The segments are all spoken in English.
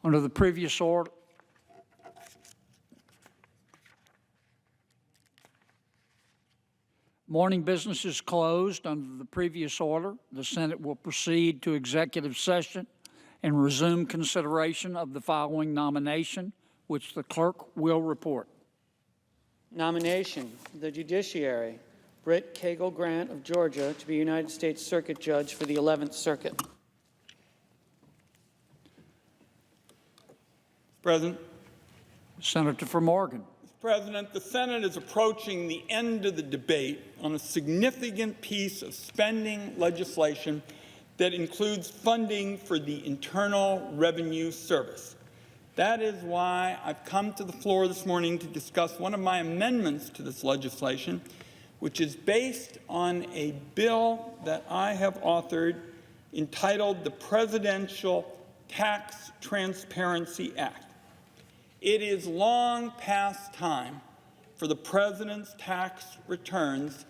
Under the previous order, morning business is closed. Under the previous order, the Senate will proceed to executive session and resume consideration of the following nomination, which the clerk will report. Nomination, the Judiciary, Britt Cagle Grant of Georgia to be United States Circuit Judge for the 11th Circuit. President. Senator from Oregon. Mr. President, the Senate is approaching the end of the debate on a significant piece of spending legislation that includes funding for the Internal Revenue Service. That is why I've come to the floor this morning to discuss one of my amendments to this legislation, which is based on a bill that I have authored entitled the Presidential Tax Transparency Act. It is long past time for the President's tax returns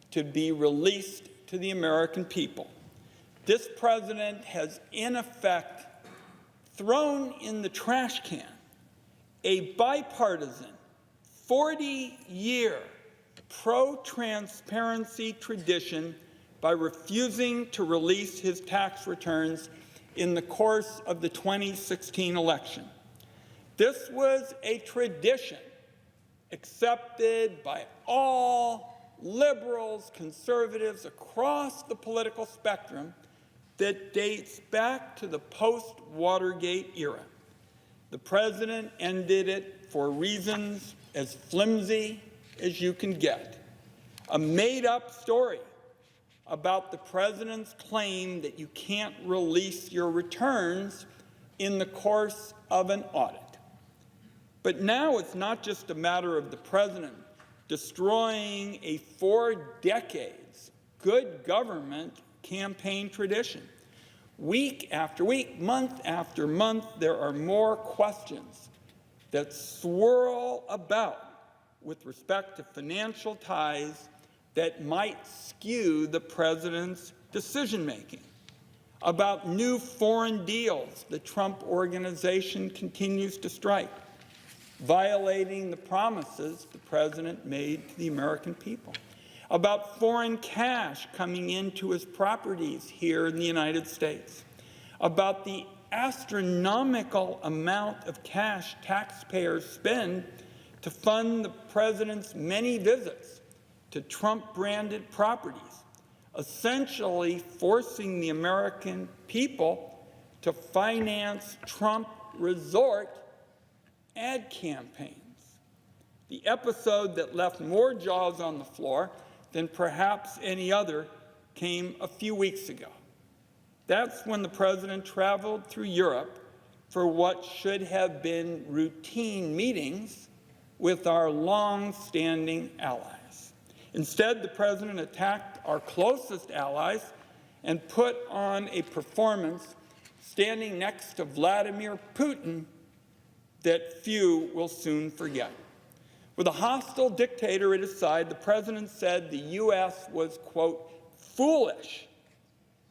to be released to the American people. This President has, in effect, thrown in the trash can a bipartisan 40-year pro-transparency tradition by refusing to release his tax returns in the course of the 2016 election. This was a tradition accepted by all liberals, conservatives across the political spectrum that dates back to the post-Watergate era. The President ended it for reasons as flimsy as you can get. A made-up story about the President's claim that you can't release your returns in the course of an audit. But now it's not just a matter of the President destroying a 4 decades good government campaign tradition. Week after week, month after month, there are more questions that swirl about with respect to financial ties that might skew the President's decision-making, about new foreign deals the Trump organization continues to strike, violating the promises the President made to the American people, about foreign cash coming into his properties here in the United States, about the astronomical amount of cash taxpayers spend to fund the President's many visits to Trump-branded properties, essentially forcing the American people to finance Trump resort ad campaigns. The episode that left more jaws on the floor than perhaps any other came a few weeks ago. That's when the President traveled through Europe for what should have been routine meetings with our long-standing allies. Instead, the President attacked our closest allies and put on a performance standing next to Vladimir Putin that few will soon forget. With a hostile dictator at his side, the President said the U.S. was, quote, foolish,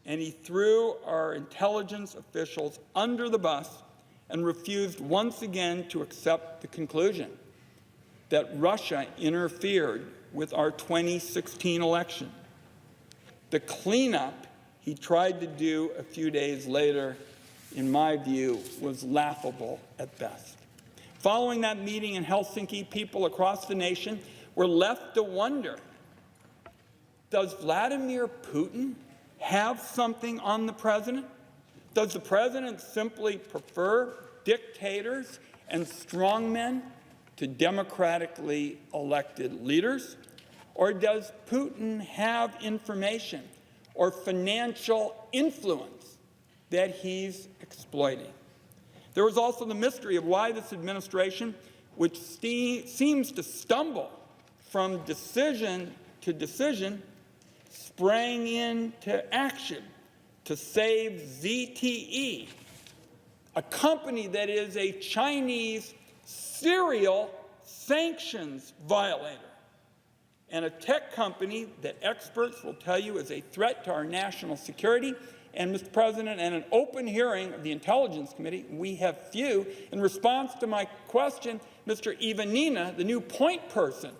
and he threw our intelligence officials under the bus and refused once again to accept the conclusion that Russia interfered with our 2016 election. The cleanup he tried to do a few days later, in my view, was laughable at best. Following that meeting in Helsinki, people across the nation were left to wonder, does Vladimir Putin have something on the President? Does the President simply prefer dictators and strongmen to democratically elected leaders? Or does Putin have information or financial influence that he's exploiting? There was also the mystery of why this administration, which seems to stumble from decision to decision, sprang into action to save ZTE, a company that is a Chinese serial sanctions violator and a tech company that experts will tell you is a threat to our national security and Mr. President, and an open hearing of the Intelligence Committee. We have few. In response to my question, Mr. Ivanina, the new point person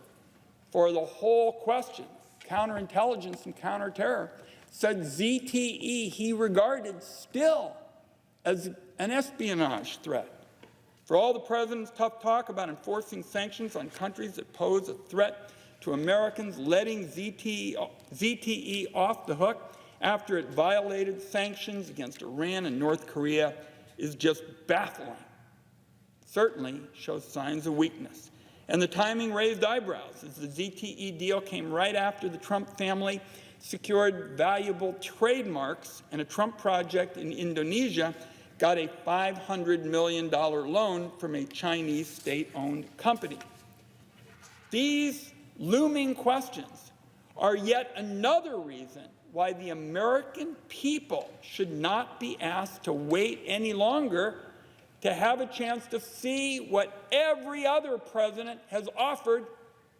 for the whole question, counterintelligence and counterterror, said ZTE he regarded still as an espionage threat. For all the President's tough talk about enforcing sanctions on countries that pose a threat to Americans, letting ZTE off the hook after it violated sanctions against Iran and North Korea is just baffling. Certainly shows signs of weakness. And the timing raised eyebrows as the ZTE deal came right after the Trump family secured valuable trademarks, and a Trump project in Indonesia got a $500 million loan from a Chinese state-owned company. These looming questions are yet another reason why the American people should not be asked to wait any longer to have a chance to see what every other president has offered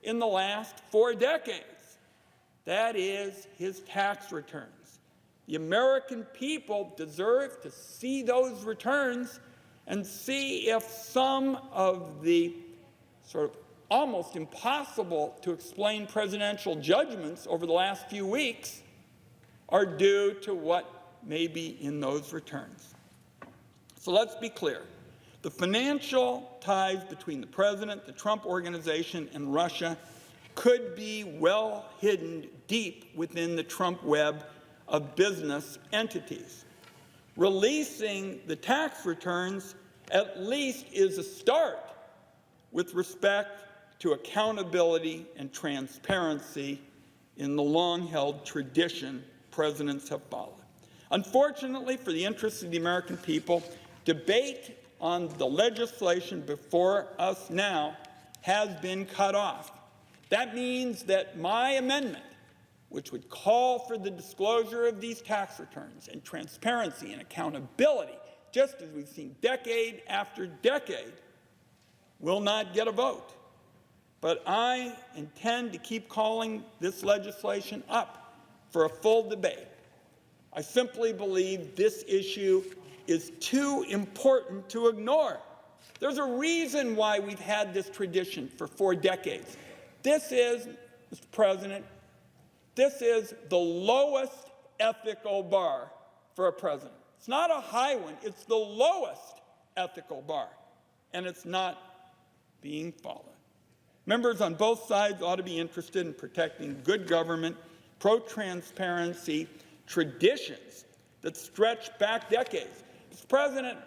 in the last 4 decades. That is his tax returns. The American people deserve to see those returns and see if some of the sort of almost impossible to explain presidential judgments over the last few weeks are due to what may be in those returns. So let's be clear. The financial ties between the president, the Trump Organization, and Russia could be well hidden deep within the Trump web of business entities. Releasing the tax returns at least is a start with respect to accountability and transparency in the long-held tradition presidents have followed. Unfortunately, for the interests of the American people, debate on the legislation before us now has been cut off. That means that my amendment, which would call for the disclosure of these tax returns and transparency and accountability, just as we've seen decade after decade, will not get a vote. But I intend to keep calling this legislation up for a full debate. I simply believe this issue is too important to ignore. There's a reason why we've had this tradition for 4 decades. This is, Mr. President, this is the lowest ethical bar for a president. It's not a high one, it's the lowest ethical bar, and it's not being followed. Members on both sides ought to be interested in protecting good government, pro-transparency traditions that stretch back decades. Mr. President,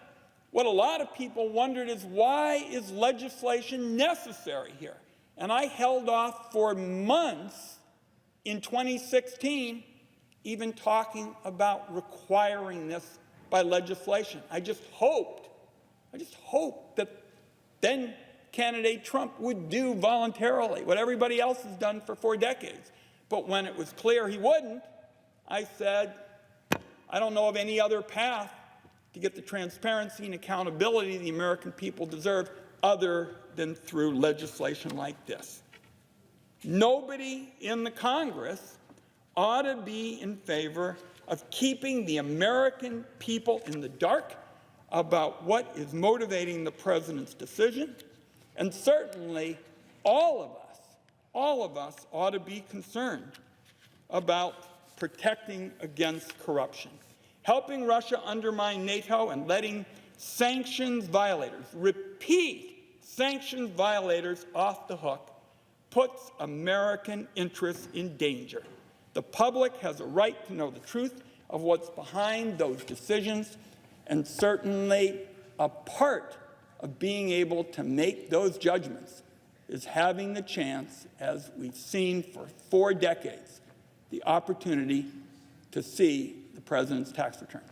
what a lot of people wondered is, why is legislation necessary here? And I held off for months in 2016, even talking about requiring this by legislation. I just hoped that then candidate Trump would do voluntarily what everybody else has done for 4 decades. But when it was clear he wouldn't, I said, I don't know of any other path to get the transparency and accountability the American people deserve other than through legislation like this. Nobody in the Congress ought to be in favor of keeping the American people in the dark about what is motivating the president's decision. And certainly all of us ought to be concerned about protecting against corruption. Helping Russia undermine NATO and letting sanctions violators, repeat sanctions violators, off the hook puts American interests in danger. The public has a right to know the truth of what's behind those decisions, and certainly a part of being able to make those judgments is having the chance, as we've seen for 4 decades, the opportunity to see the president's tax returns.